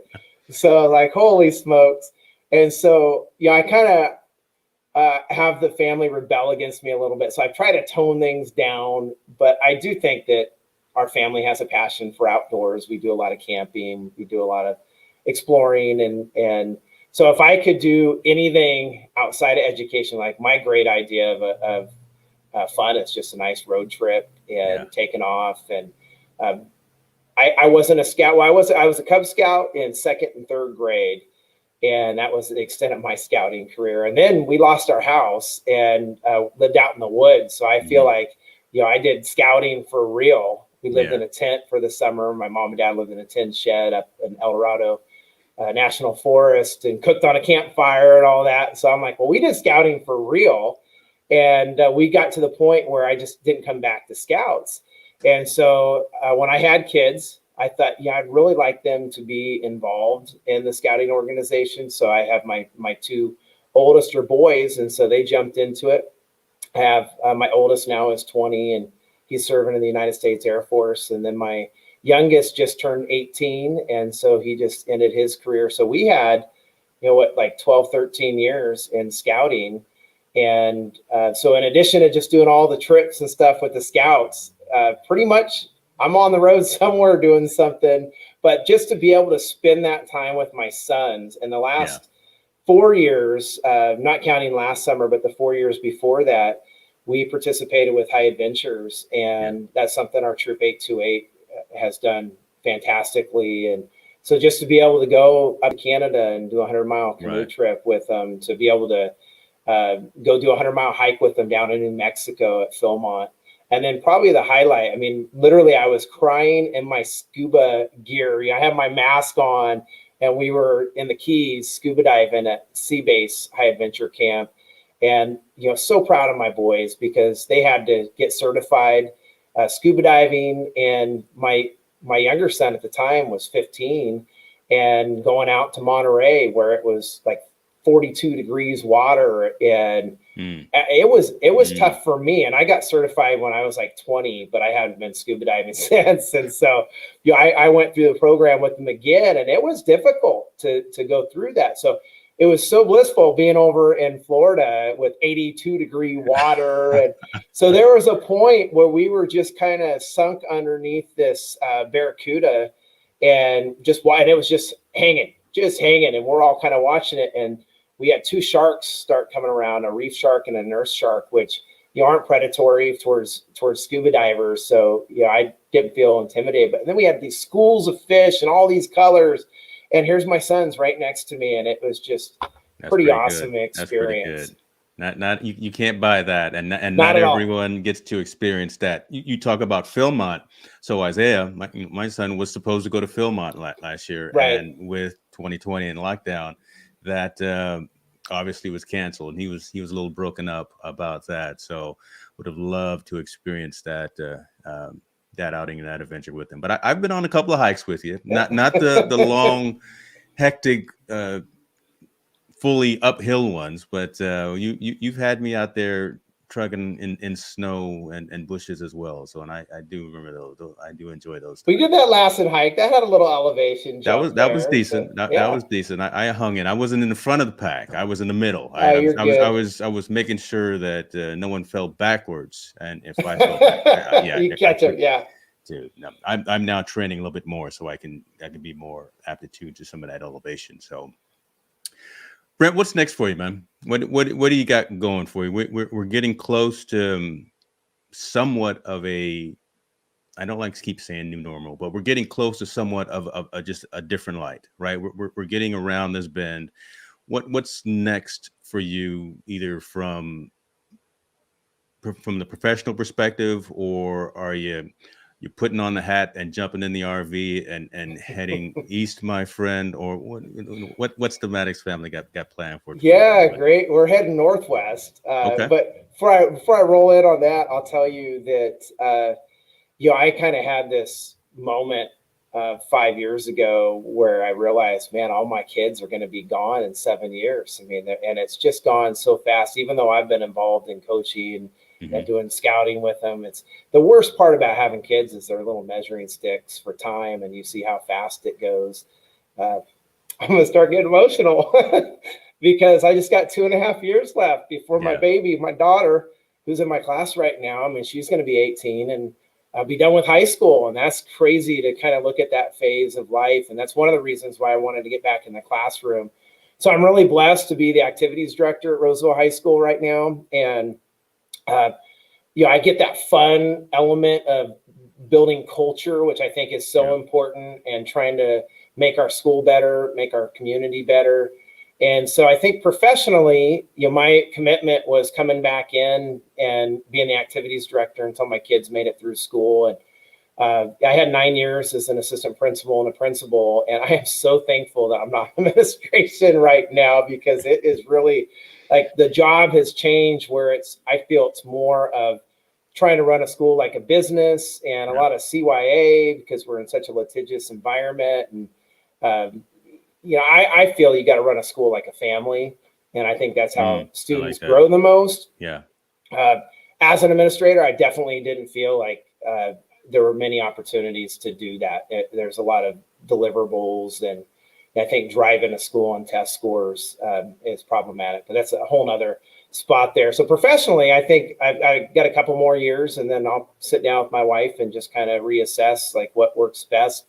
S2: so like, holy smokes. And so, I kind of have the family rebel against me a little bit. So I try to tone things down, but I do think that our family has a passion for outdoors. We do a lot of camping. We do a lot of exploring. And so if I could do anything outside of education, like my great idea of fun, it's just a nice road trip and taking off. And I wasn't a scout. Well, I was a Cub Scout in 2nd and 3rd grade. And that was the extent of my scouting career. And then we lost our house and lived out in the woods. So I feel like, I did scouting for real. We lived in a tent for the summer. My mom and dad lived in a tin shed up in El Dorado National Forest, and cooked on a campfire and all that. So I'm like, well, we did scouting for real. And we got to the point where I just didn't come back to scouts. And so when I had kids, I thought, I'd really like them to be involved in the scouting organization. So I have my 2 oldest are boys, and so they jumped into it. I have my oldest now is 20, and he's serving in the United States Air Force. And then my youngest just turned 18, and so he just ended his career. So we had, like 12, 13 years in scouting. And so in addition to just doing all the trips and stuff with the scouts, pretty much I'm on the road somewhere doing something. But just to be able to spend that time with my sons in the last 4 years, not counting last summer, but the 4 years before that, we participated with High Adventures. And that's something our Troop 828 has done fantastically. And so just to be able to go up to Canada and do a 100-mile canoe trip with them, to be able to go do a 100-mile hike with them down in New Mexico at Philmont. And then probably the highlight, I mean, literally I was crying in my scuba gear. I had my mask on, and we were in the Keys scuba diving at Sea Base High Adventure Camp. And, so proud of my boys, because they had to get certified scuba diving, and my younger son at the time was 15, and going out to Monterey where it was like 42 degrees water, and it was tough for me. And I got certified when I was like 20, but I haven't been scuba diving since. And so, I went through the program with them again, and it was difficult to go through that. So it was so blissful being over in Florida with 82-degree water. And so there was a point where we were just kind of sunk underneath this barracuda, and it was just hanging. And we're all kind of watching it. And we had two sharks start coming around, a reef shark and a nurse shark, which aren't predatory towards scuba divers. So, I didn't feel intimidated. But then we had these schools of fish and all these colors. And here's my son's right next to me. And it was just pretty awesome experience.
S1: Not you can't buy that, and not everyone gets to experience that. You talk about Philmont. So Isaiah, my son was supposed to go to Philmont last year,
S2: right?
S1: And with 2020 and lockdown, that obviously was canceled, and he was a little broken up about that. So would have loved to experience that outing and that adventure with him. But I've been on a couple of hikes with you, not the long, hectic. Fully uphill ones, but you've had me out there trucking in snow and bushes as well. So, and I do remember those. I do enjoy those.
S2: We did that last hike. That had a little elevation.
S1: That was decent. So, that was decent. I hung in. I wasn't in the front of the pack. I was in the middle. I was making sure that no one fell backwards, and if I fell back,
S2: you catch it. Yeah.
S1: Dude, no, I'm now training a little bit more, so I can be more aptitude to some of that elevation. So. Brent, what's next for you, man? What do you got going for you? We're getting close to somewhat of a, I don't like to keep saying new normal, but we're getting close to somewhat of just a different light, right? We're getting around this bend. What's next for you, either from the professional perspective, or are you're putting on the hat and jumping in the RV and heading east, my friend? Or what's the Mattix family got planned for?
S2: Yeah, great. We're heading northwest.
S1: Okay.
S2: But before I roll in on that, I'll tell you that I kind of had this moment 5 years ago where I realized, man, all my kids are going to be gone in 7 years. I mean, and it's just gone so fast. Even though I've been involved in coaching and doing scouting with them, it's the worst part about having kids is they're little measuring sticks for time, and you see how fast it goes. I'm going to start getting emotional because I just got 2.5 years left before my baby, my daughter, who's in my class right now. I mean, she's going to be 18 and I'll be done with high school. And that's crazy to kind of look at that phase of life. And that's one of the reasons why I wanted to get back in the classroom. So I'm really blessed to be the activities director at Roseville High School right now. And I get that fun element of building culture, which I think is so important, and trying to make our school better, make our community better. And so I think professionally, my commitment was coming back in and being the activities director until my kids made it through school. And I had 9 years as an assistant principal and a principal, and I am so thankful that I'm not in administration right now, because it is really like the job has changed where I feel it's more of trying to run a school like a business, and a lot of CYA because we're in such a litigious environment. And, I feel you got to run a school like a family. And I think that's how students grow the most.
S1: Yeah.
S2: As an administrator, I definitely didn't feel like there were many opportunities to do that. There's a lot of deliverables, and I think driving a school on test scores is problematic, but that's a whole nother spot there. So professionally, I think I got a couple more years, and then I'll sit down with my wife and just kind of reassess like what works best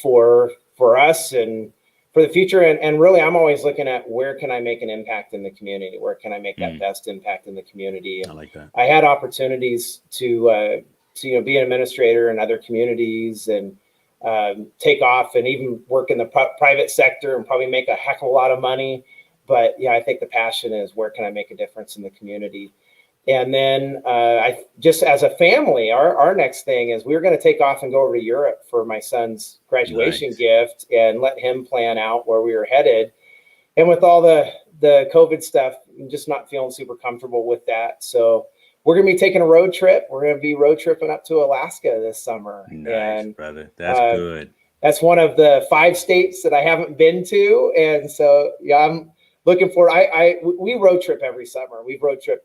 S2: for us and for the future. And really, I'm always looking at where can I make an impact in the community? Where can I make that best impact in the community? And
S1: I like that.
S2: I had opportunities to be an administrator in other communities and take off and even work in the private sector and probably make a heck of a lot of money. But I think the passion is where can I make a difference in the community? And then I just as a family, our next thing is we're going to take off and go over to Europe for my son's graduation gift and let him plan out where we were headed. And with all the COVID stuff, I'm just not feeling super comfortable with that. So we're going to be taking a road trip. We're going to be road tripping up to Alaska this summer.
S1: Nice,
S2: And
S1: brother. That's good.
S2: that's one of the 5 states that I haven't been to. And so, yeah, I'm looking forward. We road trip every summer. We've road trip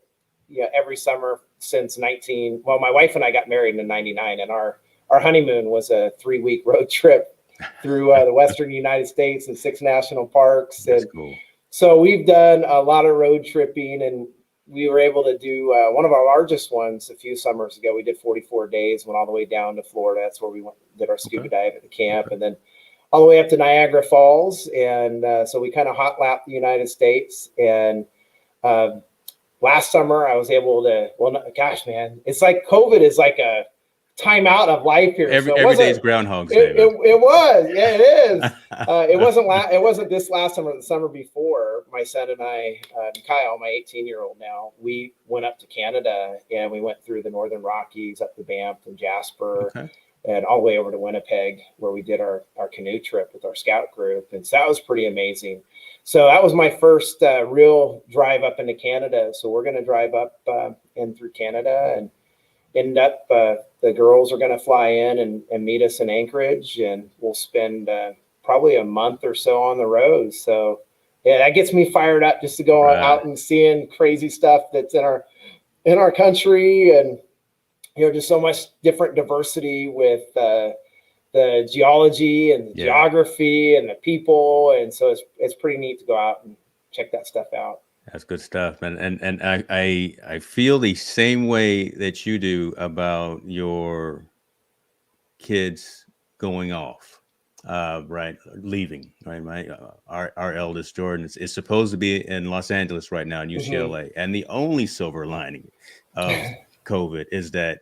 S2: every summer since my wife and I got married in '99, and our honeymoon was a 3-week road trip through the Western United States and 6 national parks.
S1: That's
S2: And
S1: cool.
S2: so we've done a lot of road tripping, and we were able to do one of our largest ones a few summers ago. We did 44 days, went all the way down to Florida. That's where we did our scuba dive at the camp, and then all the way up to Niagara Falls. And so we kind of hot lapped the United States. And last summer I was able to, gosh, man, it's like COVID is like a time out of life here.
S1: Every day's Groundhog's Day.
S2: It was, yeah, it is. It wasn't this last summer. The summer before, my son and I, Kyle, my 18-year-old now, we went up to Canada, and we went through the Northern Rockies, up to Banff and Jasper, and all the way over to Winnipeg, where we did our canoe trip with our scout group. And so that was pretty amazing. So that was my first real drive up into Canada. So we're going to drive up in through Canada and end up, the girls are going to fly in and meet us in Anchorage, and we'll spend probably a month or so on the road. So yeah, that gets me fired up just to go out and seeing crazy stuff that's in our country, and just so much different diversity with the geology and the geography and the people. And so it's pretty neat to go out and check that stuff out.
S1: That's good stuff, man. And I feel the same way that you do about your kids going off, leaving, right? Our eldest Jordan is supposed to be in Los Angeles right now in UCLA, and the only silver lining of COVID is that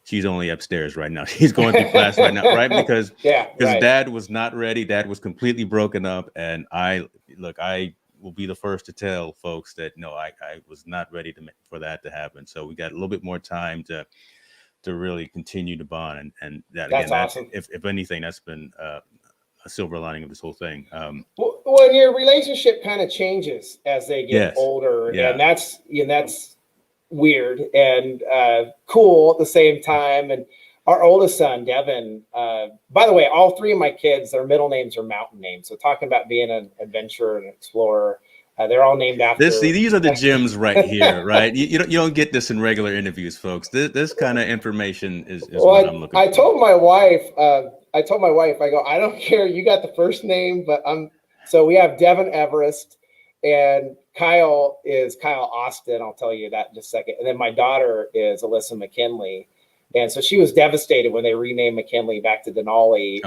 S1: she's only upstairs right now. She's going through class right now, right? Because Dad was not ready. Dad was completely broken up, and I will be the first to tell folks that no, I was not ready for that to happen. So we got a little bit more time to really continue to bond, and that's awesome. If anything, that's been a silver lining of this whole thing.
S2: Well, and your relationship kind of changes as they get older, and that's weird and cool at the same time. And our oldest son, Devin, by the way, all 3 of my kids, their middle names are mountain names. So talking about being an adventurer and explorer, they're all named after.
S1: These are the gems right here, right? You don't get this in regular interviews, folks. This kind of information is what I'm looking for.
S2: I told my wife, I go, I don't care. You got the first name, but so we have Devin Everest, and Kyle is Kyle Austin. I'll tell you that in just a second. And then my daughter is Alyssa McKinley. And so she was devastated when they renamed McKinley back to Denali.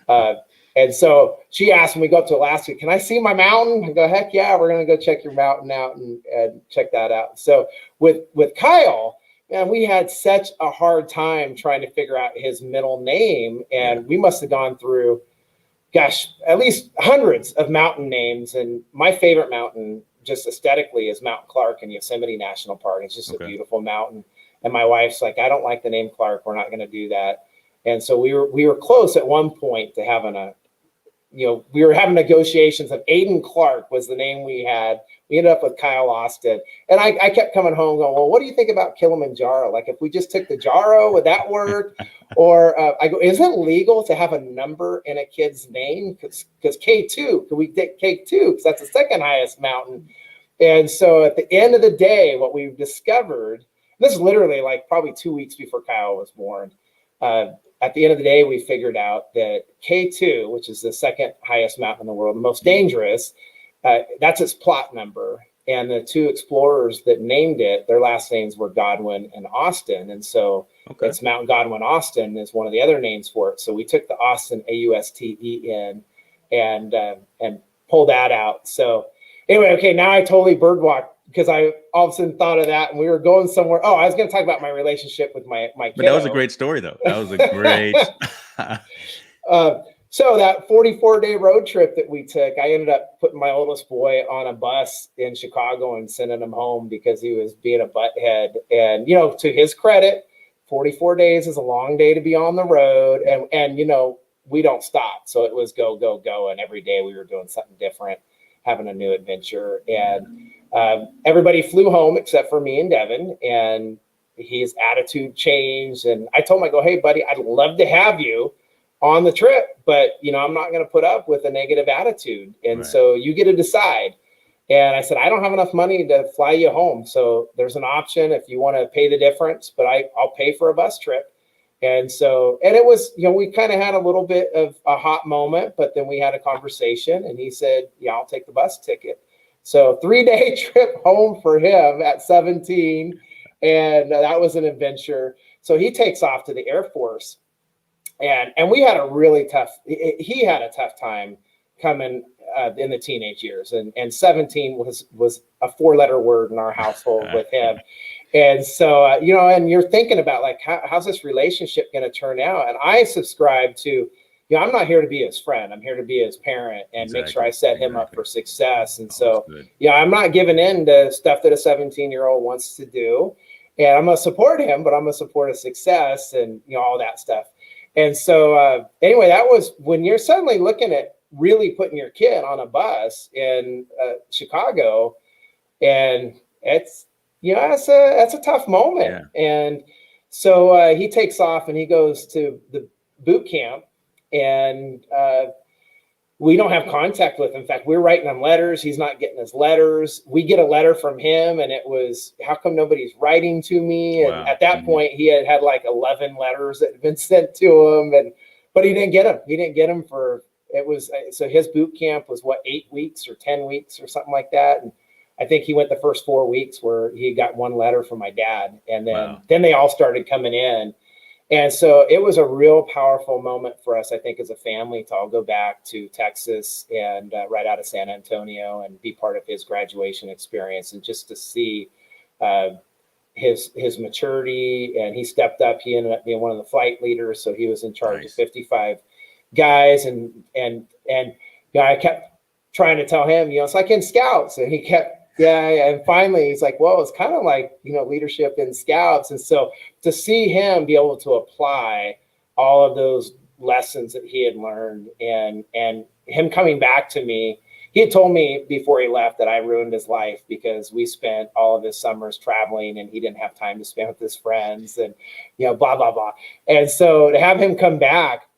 S2: And so she asked when we go up to Alaska, can I see my mountain? I go, heck yeah, we're going to go check your mountain out and check that out. So with Kyle, man, we had such a hard time trying to figure out his middle name. And we must have gone through, at least hundreds of mountain names. And my favorite mountain, just aesthetically, is Mount Clark in Yosemite National Park. It's just a beautiful mountain. And my wife's like, I don't like the name Clark. We're not going to do that. And so we were close at one point to having we were having negotiations of Aiden Clark was the name we had. We ended up with Kyle Austin. And I kept coming home going, well, what do you think about Kilimanjaro? Like, if we just took the Jaro, would that work? Or I go, is it legal to have a number in a kid's name? Because K2, could we take K2? Because that's the second highest mountain. And so at the end of the day, what we've discovered, this is literally like probably 2 weeks before Kyle was born. At the end of the day, we figured out that K2, which is the second highest mountain in the world, the most dangerous, that's its plot number. And the 2 explorers that named it, their last names were Godwin and Austin. And so it's Mount Godwin Austin is one of the other names for it. So we took the Austin, AUSTEN, and pulled that out. So anyway, now I totally birdwalked, because I all of a sudden thought of that, and we were going somewhere. Oh, I was going to talk about my relationship with my kiddo.
S1: But that was a great story, though. That was a great.
S2: So that 44-day road trip that we took, I ended up putting my oldest boy on a bus in Chicago and sending him home because he was being a butthead. And to his credit, 44 days is a long day to be on the road, and we don't stop. So it was go, go, go, and every day we were doing something different, having a new adventure. And Everybody flew home except for me and Devin, and his attitude changed. And I told him, I go, hey, buddy, I'd love to have you on the trip, but I'm not going to put up with a negative attitude. And so you get to decide. And I said, I don't have enough money to fly you home. So there's an option if you want to pay the difference, but I'll pay for a bus trip. And so, and it was, we kind of had a little bit of a hot moment, but then we had a conversation and he said, yeah, I'll take the bus ticket. So 3-day trip home for him at 17. And that was an adventure. So he takes off to the Air Force, and we had a really tough, he had a tough time coming in the teenage years, and 17 was a 4-letter word in our household with him. And so, and you're thinking about like, how's this relationship going to turn out? And I subscribe to, I'm not here to be his friend. I'm here to be his parent and make sure I set him up for success. And so, I'm not giving in to stuff that a 17-year-old wants to do. And I'm going to support him, but I'm going to support his success and, all that stuff. And so, anyway, that was when you're suddenly looking at really putting your kid on a bus in Chicago. And it's, that's a tough moment. Yeah. And so he takes off and he goes to the boot camp, and we don't have contact with him. In fact, we're writing him letters. He's not getting his letters. We get a letter from him, and it was, how come nobody's writing to me? And at that point, he had like 11 letters that had been sent to him, but he didn't get them. He didn't get them so his boot camp was 8 weeks or 10 weeks or something like that. And I think he went the first 4 weeks where he got one letter from my dad, and then they all started coming in. And so it was a real powerful moment for us, I think, as a family to all go back to Texas and right out of San Antonio and be part of his graduation experience, and just to see his maturity. And he stepped up. He ended up being one of the flight leaders, so he was in charge of 55 guys. And I kept trying to tell him, it's like in Scouts, and he kept. Yeah, and finally he's like, well, it's kind of like, leadership in Scouts. And so to see him be able to apply all of those lessons that he had learned, and him coming back to me, he had told me before he left that I ruined his life because we spent all of his summers traveling and he didn't have time to spend with his friends and, blah, blah, blah. And so to have him come back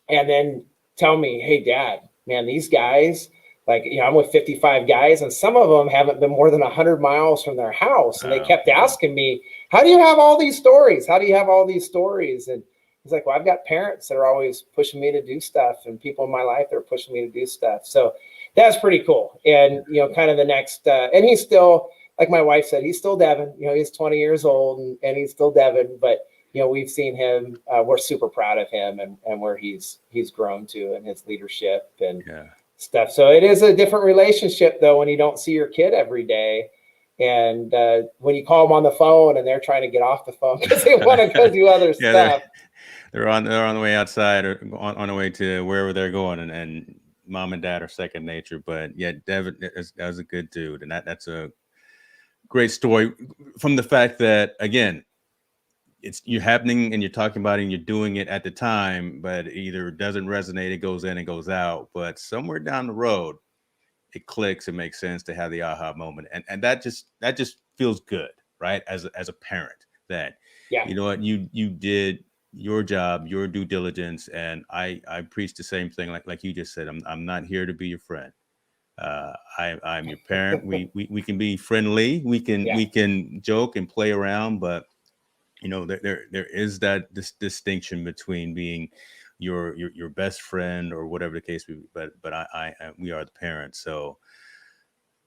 S2: and then tell me, hey, Dad, man, these guys, like, I'm with 55 guys, and some of them haven't been more than 100 miles from their house. And they kept asking me, how do you have all these stories? How do you have all these stories? And he's like, well, I've got parents that are always pushing me to do stuff, and people in my life that are pushing me to do stuff. So that's pretty cool. And, kind of the next, and he's still, like my wife said, he's still Devin. He's 20 years old and he's still Devin, but, we've seen him, we're super proud of him and where he's grown to in his leadership and stuff. So it is a different relationship though when you don't see your kid every day, and when you call them on the phone and they're trying to get off the phone because they want to go do other stuff.
S1: They're on the way outside or on the way to wherever they're going, and mom and dad are second nature. But yeah, Devin, that was a good dude, and that's a great story from the fact that, again, you're happening and you're talking about it and you're doing it at the time, but either doesn't resonate, it goes in and goes out. But somewhere down the road, it clicks. It makes sense to have the aha moment, and that just feels good, right? As a parent, that you know what, you did your job, your due diligence, and I preach the same thing, like you just said. I'm not here to be your friend. I'm your parent. We can be friendly. We can joke and play around, but there is this distinction between being your best friend or whatever the case may be, but we are the parents. So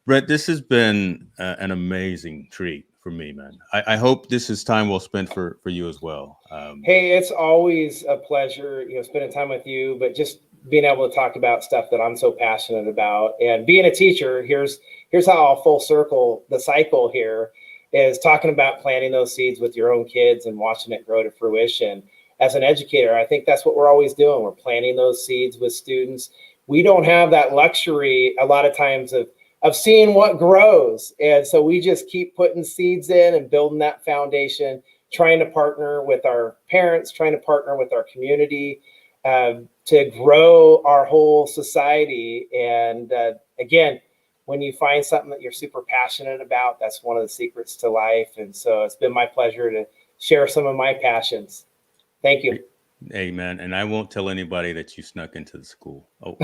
S1: Brent, this has been an amazing treat for me, man. I hope this is time well spent for you as well.
S2: Hey, it's always a pleasure, spending time with you, but just being able to talk about stuff that I'm so passionate about. And being a teacher, here's how I'll full circle the cycle here, is talking about planting those seeds with your own kids and watching it grow to fruition. As an educator, I think that's what we're always doing. We're planting those seeds with students. We don't have that luxury a lot of times of seeing what grows. And so we just keep putting seeds in and building that foundation, trying to partner with our parents, trying to partner with our community to grow our whole society. And again, when you find something that you're super passionate about, that's one of the secrets to life. And so it's been my pleasure to share some of my passions. Thank you.
S1: Amen. And I won't tell anybody that you snuck into the school. Oh,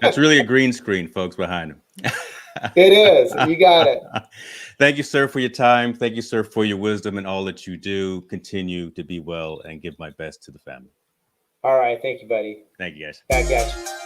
S1: that's really a green screen, folks, behind him.
S2: It is. You got it.
S1: Thank you, sir, for your time. Thank you, sir, for your wisdom and all that you do. Continue to be well and give my best to the family.
S2: All right. Thank you, buddy.
S1: Thank you, guys.
S2: God, guys.